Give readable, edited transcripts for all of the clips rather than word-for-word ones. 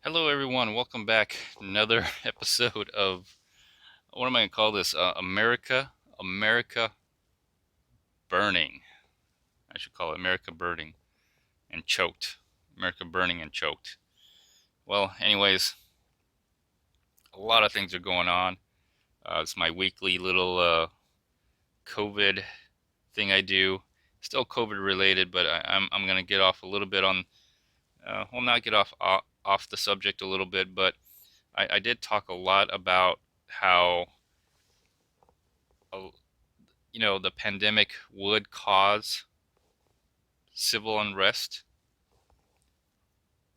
Hello, everyone. Welcome back. Another episode of what am I going to call this? America Burning. I should call it America Burning and Choked. America Burning and Choked. Well, anyways, a lot of things are going on. It's my weekly little COVID thing I do. Still COVID related, but I'm going to get off a little bit on. Well, not get off the subject a little bit, but I did talk a lot about how uh, the pandemic would cause civil unrest,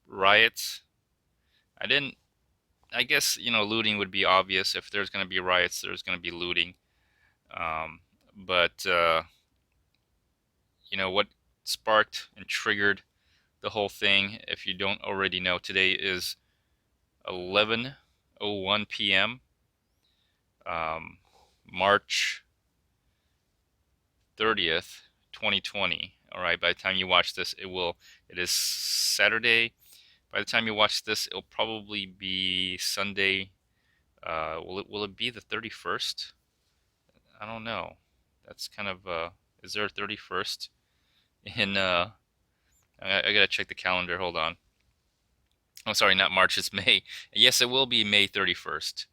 riots. I didn't, I guess, looting would be obvious. If there's going to be riots, there's going to be looting. But what sparked and triggered the whole thing, if you don't already know, today is 11:01 p.m., um, March 30th, 2020. All right, by the time you watch this, it is Saturday. By the time you watch this, it'll probably be Sunday. Will it be the 31st? I don't know. That's kind of is there a 31st in I gotta check the calendar. Hold on. Oh, sorry, not March, it's May. Yes, it will be May 31st.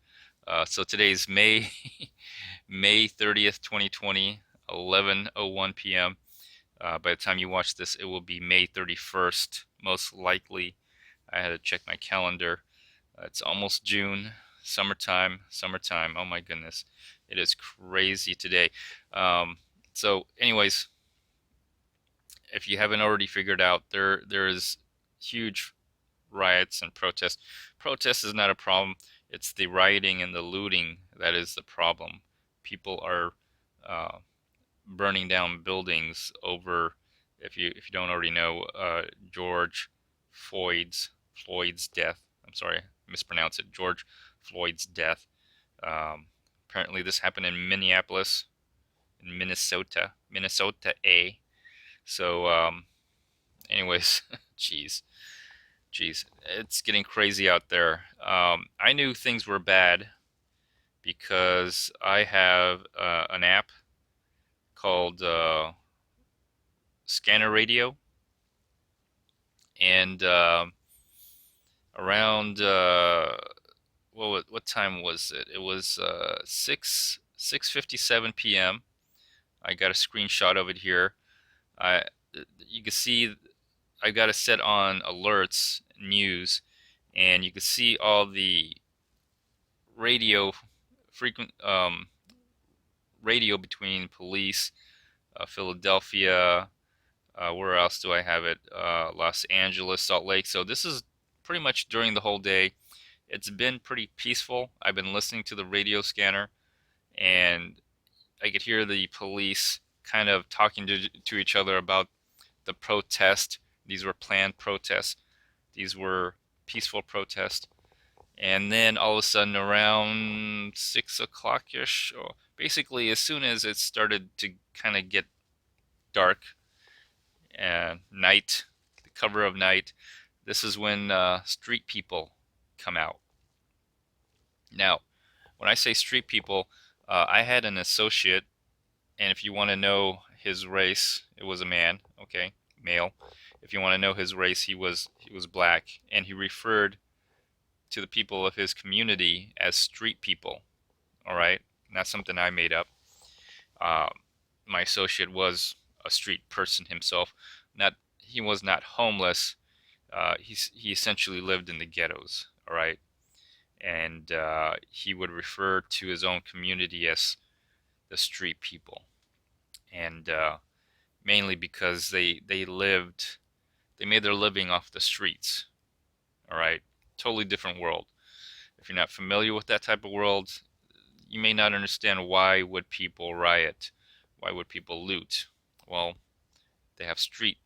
So today's May May 30th, 2020, 11:01 p.m. By the time you watch this, it will be May 31st, most likely. I had to check my calendar. It's almost June, summertime, summertime. Oh my goodness, it is crazy today. Um, anyways, if you haven't already figured out, there is huge riots and protests. Protest is not a problem. It's the rioting and the looting that is the problem. People are uh, burning down buildings over, if you don't already know, George Floyd's death. I'm sorry, I mispronounced it. George Floyd's death. Um, Apparently, this happened in Minneapolis, in Minnesota A. So, anyways, jeez, jeez, it's getting crazy out there. I knew things were bad because I have an app called Scanner Radio, and around what time was it? It was 6:57 p.m. I got a screenshot of it here. I You can see I got it set on alerts, news, and you can see all the radio frequent radio between police, Philadelphia. Where else do I have it? Los Angeles, Salt Lake. So this is pretty much during the whole day. It's been pretty peaceful. I've been listening to the radio scanner, and I could hear the police kind of talking to each other about the protest. These were planned protests. These were peaceful protests. And then all of a sudden, around 6 o'clock ish, or basically as soon as it started to kind of get dark and night, the cover of night, this is when street people come out. Now, when I say street people, I had an associate, and if you want to know his race, it was a man, okay, male. If you want to know his race, he was black, and he referred to the people of his community as street people. All right, not something I made up. Uh, my associate was a street person himself. Not He was not homeless. He essentially lived in the ghettos. All right, and he would refer to his own community as the street people, and mainly because they made their living off the streets. All right, totally different world. If you're not familiar with that type of world, you may not understand why would people riot, why would people loot. Well, they have street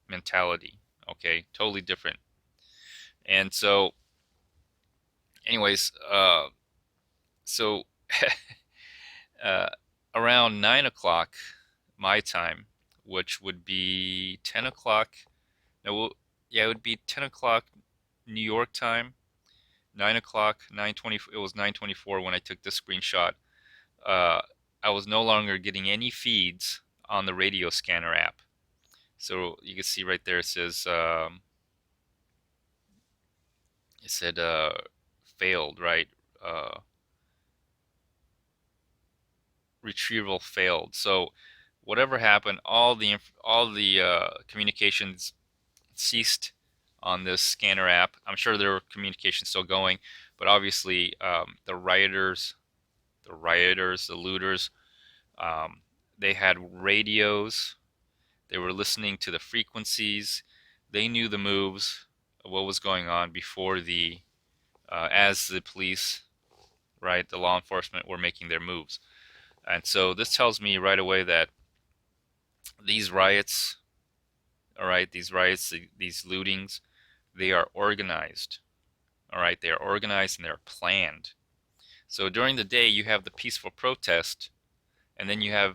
mentality. Okay, totally different. And so, anyways, so uh, around 9 o'clock my time, which would be 10 o'clock. No, yeah, it would be 10 o'clock New York time, 9 o'clock, 9:20. It was 9:24 when I took this screenshot. Uh, I was no longer getting any feeds on the radio scanner app. So you can see right there it says it said failed, right? Uh, Retrieval failed. So whatever happened, all the communications ceased on this scanner app. I'm sure there were communications still going, but obviously the looters, um, they had radios. They were listening to the frequencies. They knew the moves of what was going on before as the police, right, the law enforcement were making their moves. And so this tells me right away that these riots, all right, these lootings, they are organized. All right, they are organized and they're planned. So during the day, you have the peaceful protest, and then you have,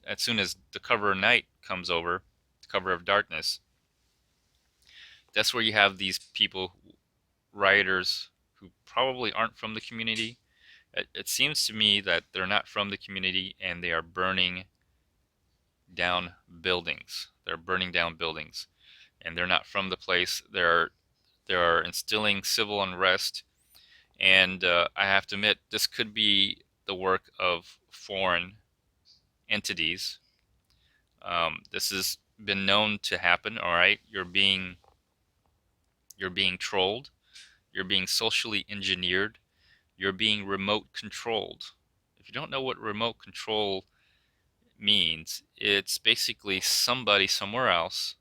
as soon as the cover of night comes over, the cover of darkness, that's where you have these people, rioters, who probably aren't from the community. It seems to me that they're not from the community and they are burning down buildings. They're burning down buildings, and they're not from the place. They're instilling civil unrest, and I have to admit, this could be the work of foreign entities. This has been known to happen. All right, you're being trolled. You're being socially engineered. You're being remote controlled. If you don't know what remote control means, it's basically somebody somewhere else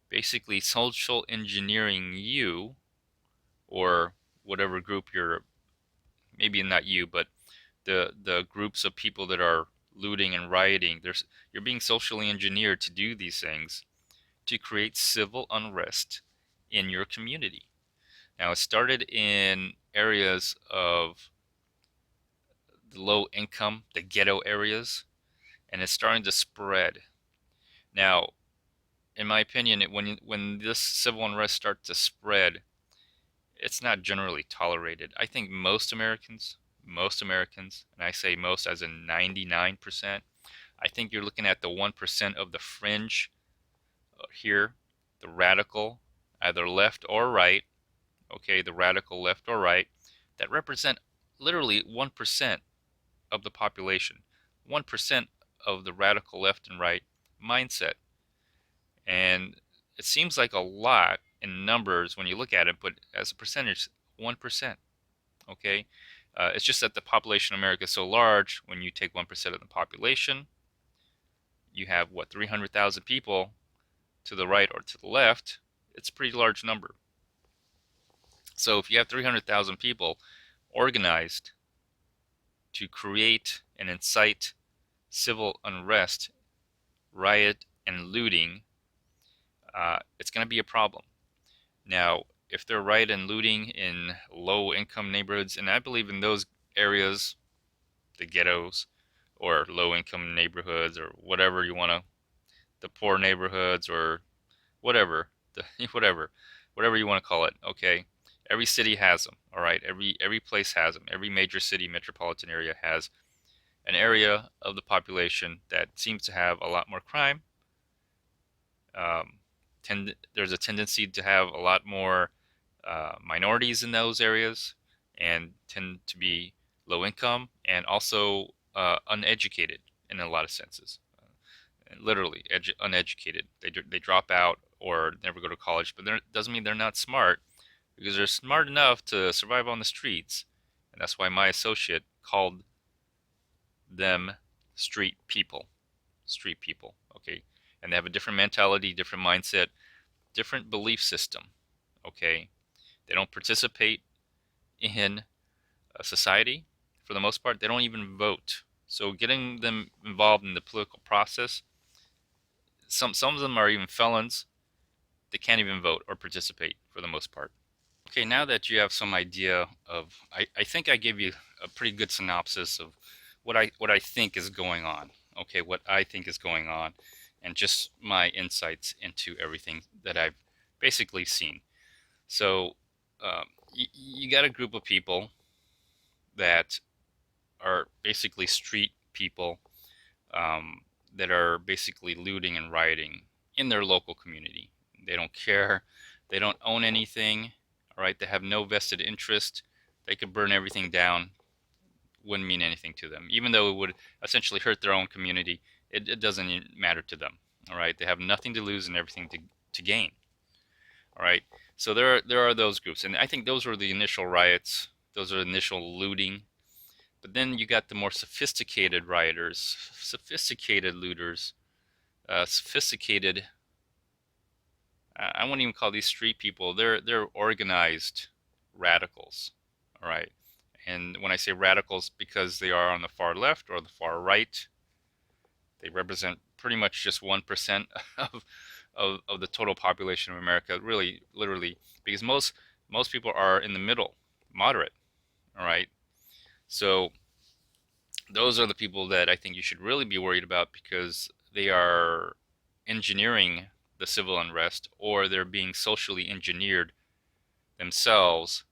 basically social engineering you, or whatever group you're, maybe not you, but the groups of people that are looting and rioting. You're being socially engineered to do these things to create civil unrest in your community. Now, it started in areas of the low income, the ghetto areas, and it's starting to spread. Now, in my opinion, when this civil unrest starts to spread, it's not generally tolerated. I think most Americans, and I say most as in 99%, I think you're looking at the 1% of the fringe here, the radical, either left or right, okay, the radical left or right, that represent literally 1% of the population, 1% of the radical left and right mindset. And it seems like a lot in numbers when you look at it, but as a percentage, 1%. Okay, it's just that the population of America is so large. When you take 1% of the population, you have what, 300,000 people to the right or to the left. It's a pretty large number. So if you have 300,000 people organized to create and incite civil unrest, riot, and looting, it's going to be a problem. Now, if they're riot and looting in low-income neighborhoods, and I believe in those areas, the ghettos, or low-income neighborhoods, or whatever you want to, the poor neighborhoods, or whatever, whatever you want to call it. Okay, every city has them. All right, every place has them. Every major city, metropolitan area has an area of the population that seems to have a lot more crime. There's a tendency to have a lot more minorities in those areas, and tend to be low income and also uneducated in a lot of senses. Literally uneducated. They drop out or never go to college, but that doesn't mean they're not smart, because they're smart enough to survive on the streets. And that's why my associate called them street people. Street people, okay? And they have a different mentality, different mindset, different belief system, okay? They don't participate in society for the most part. They don't even vote. So getting them involved in the political process, some of them are even felons. They can't even vote or participate for the most part. Okay, now that you have some idea of, I think I gave you a pretty good synopsis of what I think is going on. Okay, what I think is going on, and just my insights into everything that I've basically seen. So you got a group of people that are basically street people, um, that are basically looting and rioting in their local community. They don't care. They don't own anything. All right. They have no vested interest. They could burn everything down. Wouldn't mean anything to them, even though it would essentially hurt their own community. It doesn't even matter to them. All right. They have nothing to lose and everything to gain. All right. So there are those groups, and I think those were the initial riots. Those are initial looting. But then you got the more sophisticated rioters, sophisticated looters, sophisticated. I wouldn't even call these street people. They're organized radicals. All right. And when I say radicals, because they are on the far left or the far right, they represent pretty much just 1% of the total population of America. Really, literally, because most people are in the middle, moderate. All right. So those are the people that I think you should really be worried about, because they are engineering the civil unrest, or they're being socially engineered themselves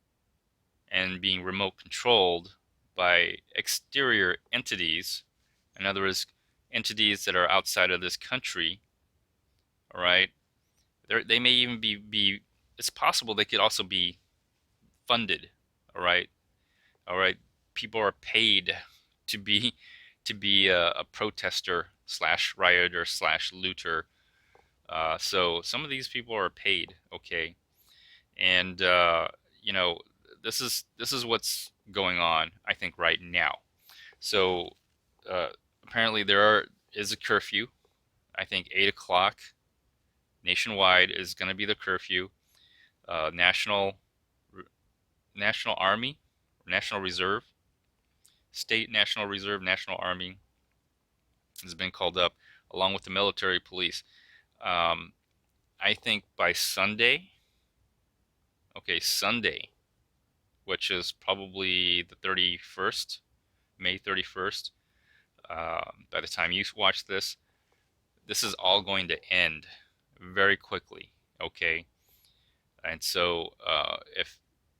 and being remote controlled by exterior entities. In other words, entities that are outside of this country. All right. They may even be, it's possible they could also be funded. All right. All right. People are paid to be a protester slash rioter slash looter. So some of these people are paid. Okay. And you know, this is what's going on, I think, right now. So uh, apparently is a curfew. I think 8 o'clock nationwide is going to be the curfew. National National Army, National Reserve, State National Reserve, National Army has been called up, along with the military police. Um, I think by Sunday, okay, Sunday, which is probably the 31st, May 31st. By the time you watch this is all going to end very quickly. Okay. And so if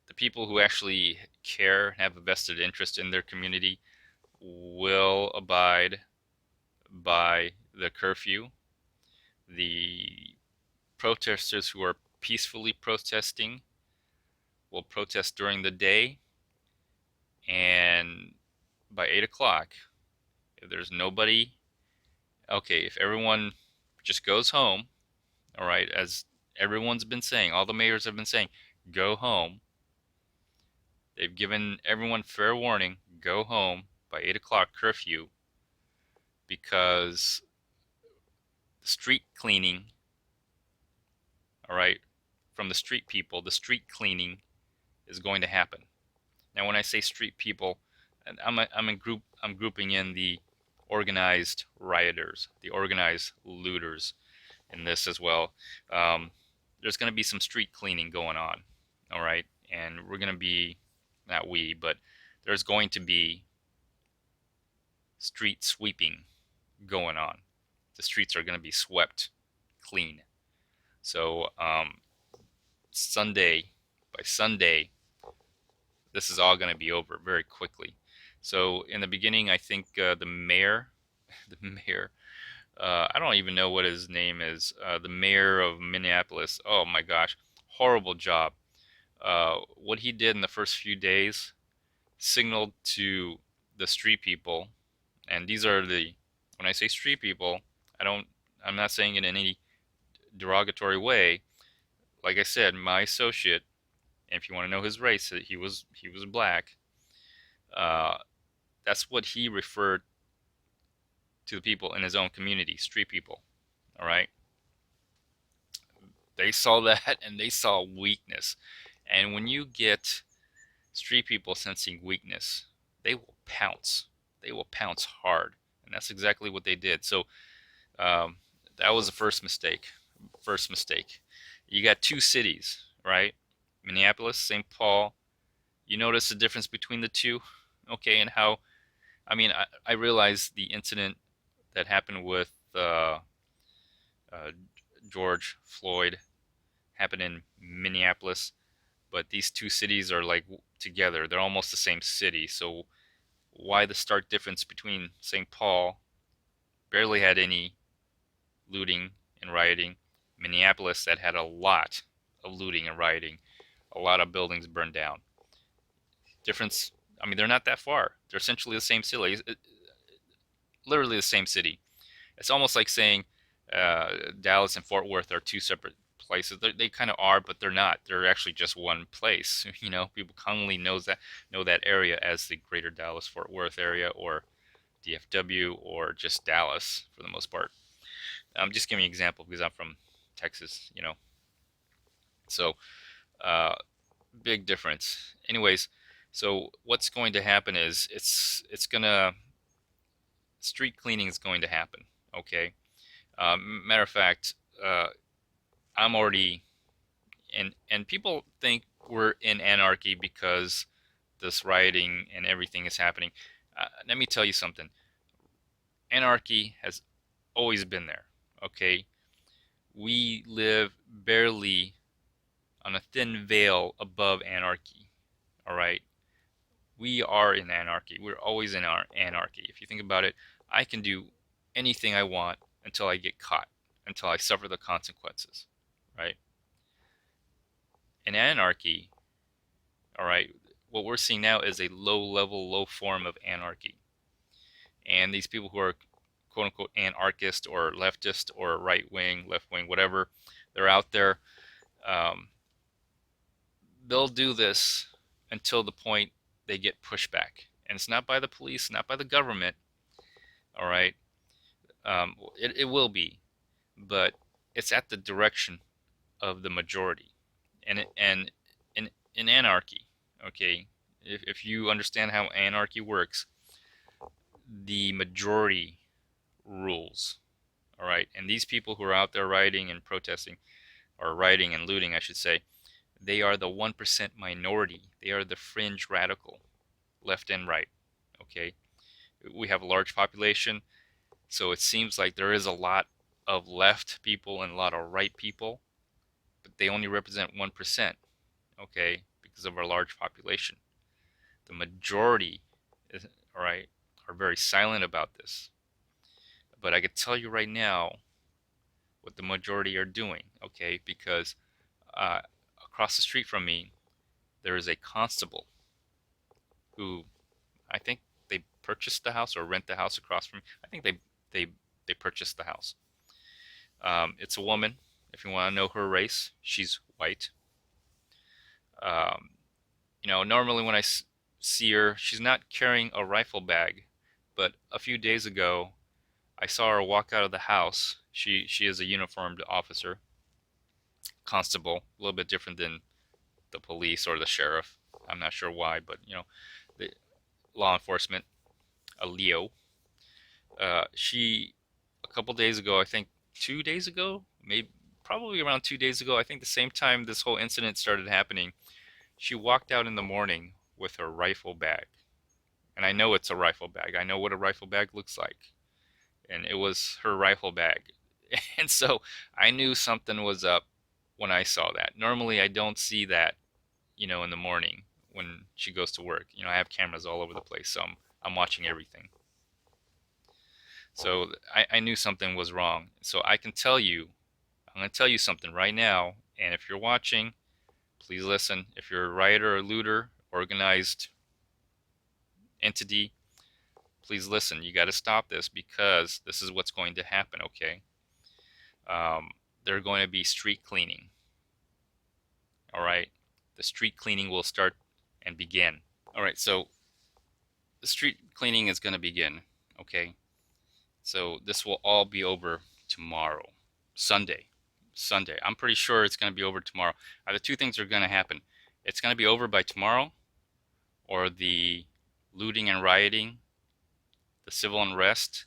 the people who actually care and have a vested interest in their community will abide by the curfew, the protesters who are peacefully protesting will protest during the day, and by 8 o'clock, if there's nobody, okay, if everyone just goes home, all right, as everyone's been saying, all the mayors have been saying, go home. They've given everyone fair warning, go home by 8 o'clock curfew, because the street cleaning, all right, from the street people, the street cleaning is going to happen. Now, when I say street people, and I'm grouping in the organized rioters, the organized looters in this as well. There's going to be some street cleaning going on, all right, and we're going to be, not we, but there's going to be street sweeping going on. The streets are going to be swept clean. So Sunday, by Sunday, this is all going to be over very quickly. So in the beginning, I think the mayor, the mayor, I don't even know what his name is. The mayor of Minneapolis. Oh my gosh, horrible job. What he did in the first few days signaled to the street people, and these are when I say street people, I'm not saying it in any derogatory way. Like I said, my associate, and if you want to know his race, he was black. Uh, that's what he referred to the people in his own community, street people. All right, they saw that and they saw weakness. And when you get street people sensing weakness, they will pounce. They will pounce hard, and that's exactly what they did. So um, that was the first mistake. First mistake. You got two cities, right? Minneapolis, St. Paul. You notice the difference between the two, okay? And how? I mean, I realize the incident that happened with uh, George Floyd happened in Minneapolis. but these two cities are like together. They're almost the same city. So why the stark difference between St. Paul barely had any looting and rioting, Minneapolis that had a lot of looting and rioting, a lot of buildings burned down. Difference, I mean, they're not that far. They're essentially the same city, literally the same city. It's almost like saying Dallas and Fort Worth are two separate places. They kind of are, but they're not. They're actually just one place. You know, people commonly know that area as the Greater Dallas Fort Worth area, or DFW, or just Dallas for the most part. I'm just giving you an example because I'm from Texas. You know, so uh, big difference. Anyways, so what's going to happen is it's gonna street cleaning is going to happen. Okay. Matter of fact, uh, I'm already and people think we're in anarchy because this rioting and everything is happening. Let me tell you something. Anarchy has always been there. Okay, we live barely on a thin veil above anarchy. All right, we are in anarchy. We're always in our anarchy. If you think about it, I can do anything I want until I get caught, until I suffer the consequences. Right? In anarchy, all right, what we're seeing now is a low level, low form of anarchy. And these people who are quote unquote anarchist or leftist or right wing, left wing, whatever, they're out there. Um, they'll do this until the point they get pushback. And it's not by the police, not by the government, all right? It will be, but it's at the direction of the majority. And in anarchy, okay, if you understand how anarchy works, the majority rules. All right. And these people who are out there rioting and protesting, or rioting and looting, I should say, they are the 1% minority. They are the fringe radical, left and right. Okay. We have a large population, so it seems like there is a lot of left people and a lot of right people, but they only represent 1%. Okay. Because of our large population. The majority, is, all right, are very silent about this. But I could tell you right now what the majority are doing, okay? Because uh, across the street from me, there is a constable who I think they purchased the house or rent the house across from me. I think they they purchased the house. It's a woman. If you want to know her race, she's white. Um, you know, normally when I see her, she's not carrying a rifle bag, but a few days ago, I saw her walk out of the house. She is a uniformed officer, constable, a little bit different than the police or the sheriff. I'm not sure why, but you know, the law enforcement, a Leo. She a couple days ago, I think 2 days ago, maybe probably around 2 days ago, I think the same time this whole incident started happening, she walked out in the morning with her rifle bag. And I know it's a rifle bag. I know what a rifle bag looks like. And it was her rifle bag. And so I knew something was up when I saw that. Normally I don't see that, you know, in the morning when she goes to work. You know, I have cameras all over the place, so I'm watching everything. So I knew something was wrong. So I can tell you, I'm going to tell you something right now. And if you're watching, please listen. If you're a rioter or looter, organized entity, please listen. You got to stop this because this is what's going to happen, okay? They're going to be street cleaning. All right? The street cleaning will start and begin. All right, so the street cleaning is going to begin, okay? So this will all be over tomorrow, Sunday. Sunday. I'm pretty sure it's going to be over tomorrow. Either two things are going to happen. It's going to be over by tomorrow, or the looting and rioting, the civil unrest,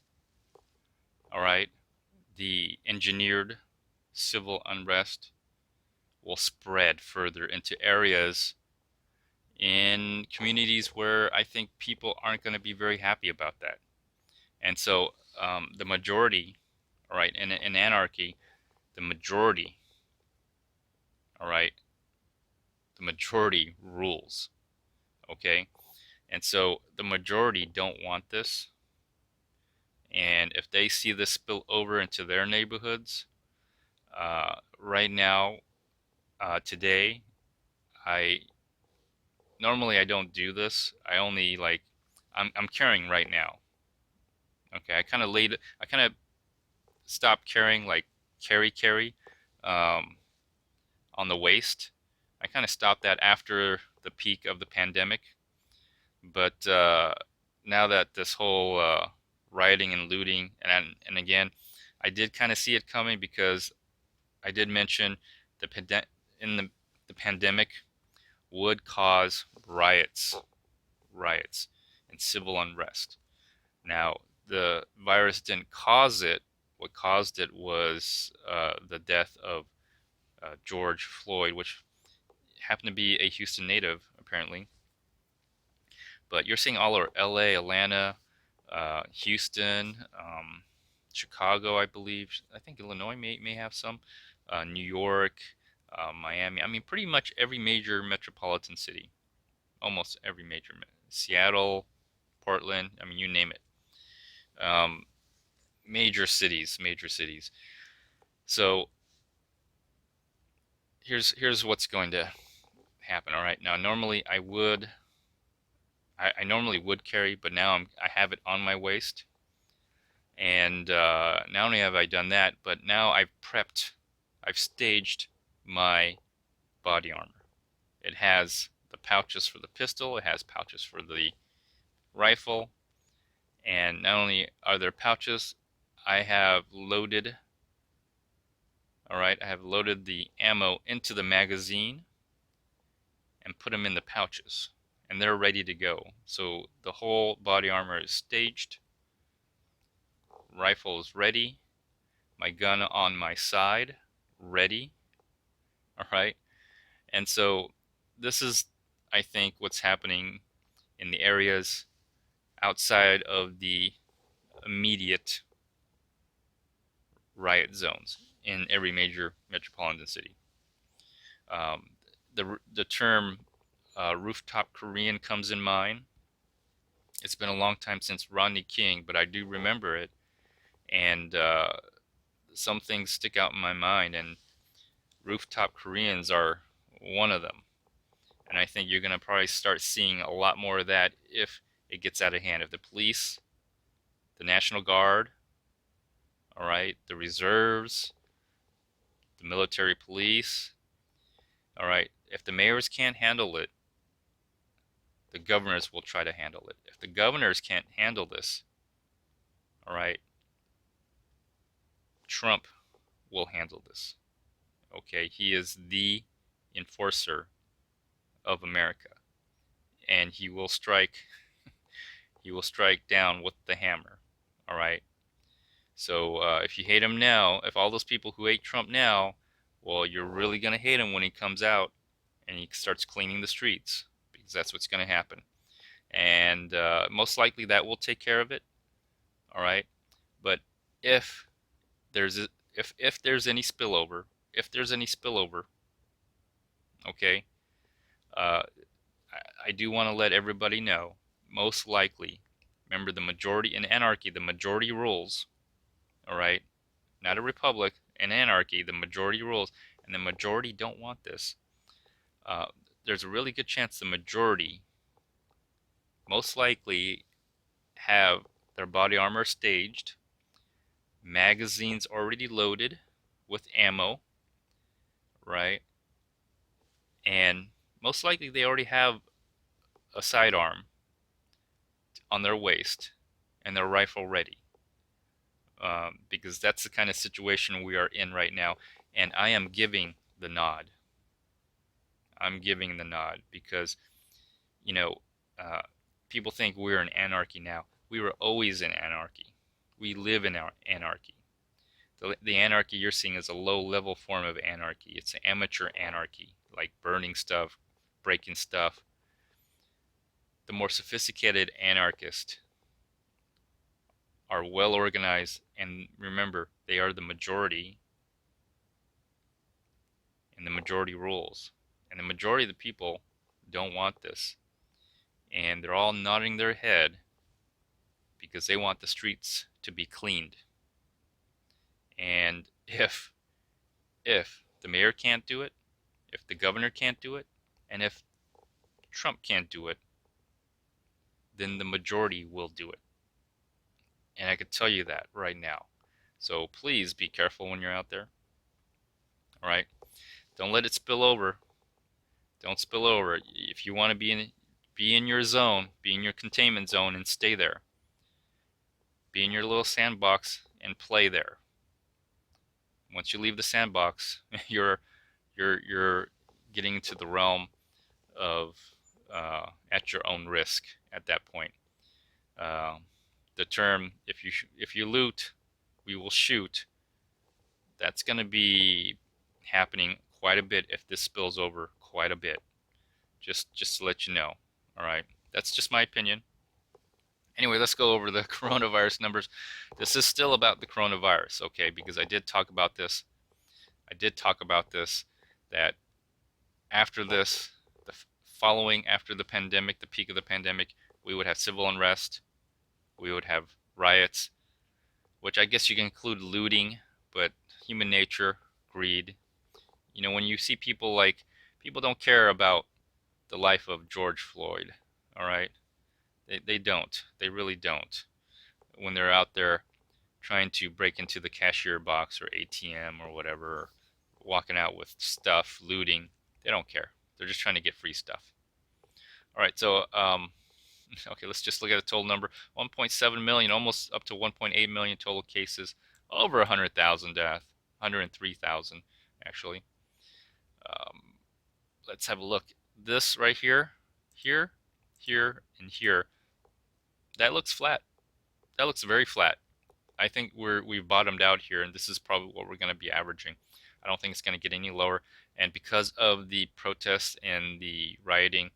all right, the engineered civil unrest will spread further into areas in communities where I think people aren't going to be very happy about that. And so the majority, all right, in anarchy, the majority, all right, the majority rules. Okay, and so the majority don't want this, and if they see this spill over into their neighborhoods, right now, today, I normally I don't do this. I only like I'm carrying right now. Okay, I kind of stopped carrying like carry um, on the waist. I kind of stopped that after the peak of the pandemic. But now that this whole rioting and looting, and again, I did kind of see it coming because I did mention the in the pandemic would cause riots, and civil unrest. Now, the virus didn't cause it. What caused it was the death of George Floyd, which happened to be a Houston native, apparently. But you're seeing all over LA, Atlanta, Houston, Chicago, I believe. I think Illinois may have some, New York, Miami. I mean, pretty much every major metropolitan city, almost every major, Seattle, Portland. I mean, you name it. Um, major cities. So here's what's going to happen. All right, now normally I normally would carry, but now I have it on my waist. And not only have I done that, but now I've staged my body armor. It has the pouches for the pistol, it has pouches for the rifle, and not only are there pouches, I have loaded, all right, I have loaded the ammo into the magazine and put them in the pouches, and they're ready to go. So the whole body armor is staged, rifle is ready, my gun on my side, ready, all right? And so this is, I think, what's happening in the areas outside of the immediate riot zones in every major metropolitan city. Um, the term rooftop Korean comes in mind. It's been a long time since Rodney King, but I do remember it, and some things stick out in my mind, and rooftop Koreans are one of them. And I think you're going to probably start seeing a lot more of that if it gets out of hand. If the police, the National Guard, all right, the reserves, the military police, all right, if the mayors can't handle it, the governors will try to handle it. If the governors can't handle this, all right, Trump will handle this. Okay, he is the enforcer of America, and he will strike down with the hammer. All right. So if you hate him now, if all those people who hate Trump now, well, you're really gonna hate him when he comes out and he starts cleaning the streets, because that's what's gonna happen. And most likely that will take care of it. All right. But if there's a, if there's any spillover, if there's any spillover, okay, uh, I do want to let everybody know. Most likely, remember the majority in anarchy, the majority rules. All right, not a republic, an anarchy. The majority rules, and the majority don't want this. Uh, there's a really good chance the majority, most likely, have their body armor staged, magazines already loaded with ammo, right? And most likely they already have a sidearm on their waist and their rifle ready. Because that's the kind of situation we are in right now. And I am giving the nod. I'm giving the nod because, you know, uh, people think we're in anarchy now. We were always in anarchy. We live in our anarchy. The anarchy you're seeing is a low-level form of anarchy. It's an amateur anarchy, like burning stuff, breaking stuff. The more sophisticated anarchists are well organized, and remember, they are the majority, and the majority rules. And the majority of the people don't want this. And they're all nodding their head because they want the streets to be cleaned. And if the mayor can't do it, if the governor can't do it, and if Trump can't do it, then the majority will do it. And I could tell you that right now. So please be careful when you're out there. All right? Don't let it spill over. Don't spill over. If you want to be in your zone, be in your containment zone and stay there. Be in your little sandbox and play there. Once you leave the sandbox, you're getting into the realm of at your own risk at that point. The term if you loot, we will shoot. That's going to be happening quite a bit if this spills over quite a bit. Just to let you know. All right, that's just my opinion. Anyway, let's go over the coronavirus numbers. This is still about the coronavirus, okay? Because I did talk about this. That after this, after the pandemic, the peak of the pandemic, we would have civil unrest, we would have riots, which I guess you can include looting, but human nature, greed. You know, when you see people don't care about the life of George Floyd, all right? They don't. They really don't. When they're out there trying to break into the cashier box or ATM or whatever, or walking out with stuff, looting, they don't care. They're just trying to get free stuff. All right, so okay, let's just look at the total number. 1.7 million, almost up to 1.8 million total cases. Over 100,000 deaths, 103,000 actually. Let's have a look. This right here, here, and here. That looks flat. That looks very flat. I think we've bottomed out here, and this is probably what we're going to be averaging. I don't think it's going to get any lower. And because of the protests and the rioting,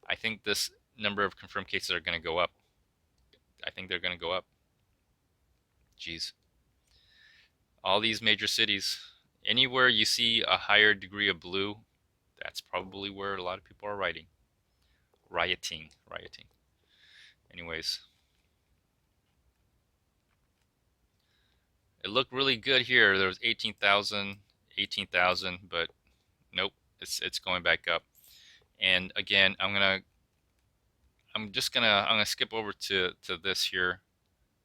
I think this number of confirmed cases are going to go up. I think they're going to go up. Jeez. All these major cities, anywhere you see a higher degree of blue, that's probably where a lot of people are rioting. Anyways, it looked really good here. There was 18,000, but nope, it's going back up. And again, I'm gonna skip over to this here,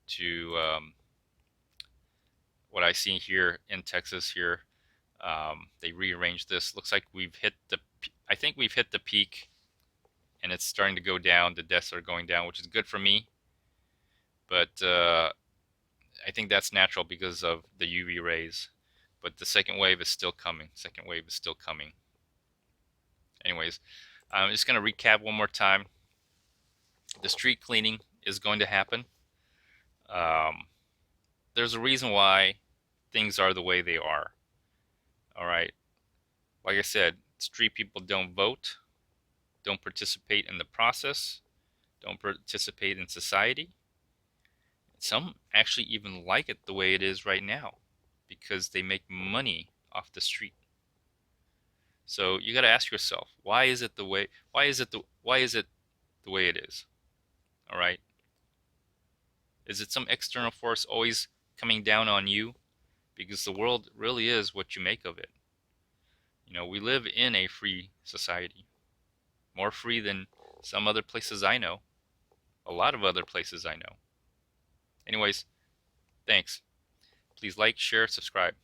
to what I see here in Texas here. They rearranged this. Looks like I think we've hit the peak, and it's starting to go down. The deaths are going down, which is good for me. But I think that's natural because of the UV rays. But the second wave is still coming. Anyways, I'm just going to recap one more time. The street cleaning is going to happen. There's a reason why things are the way they are. All right. Like I said, street people don't vote, don't participate in the process, don't participate in society. Some actually even like it the way it is right now because they make money off the street. So you got to ask yourself, why is it the way it is? All right? Is it some external force always coming down on you? Because the world really is what you make of it. You know, we live in a free society. More free than some other places I know. A lot of other places I know. Anyways, thanks. Please like, share, subscribe.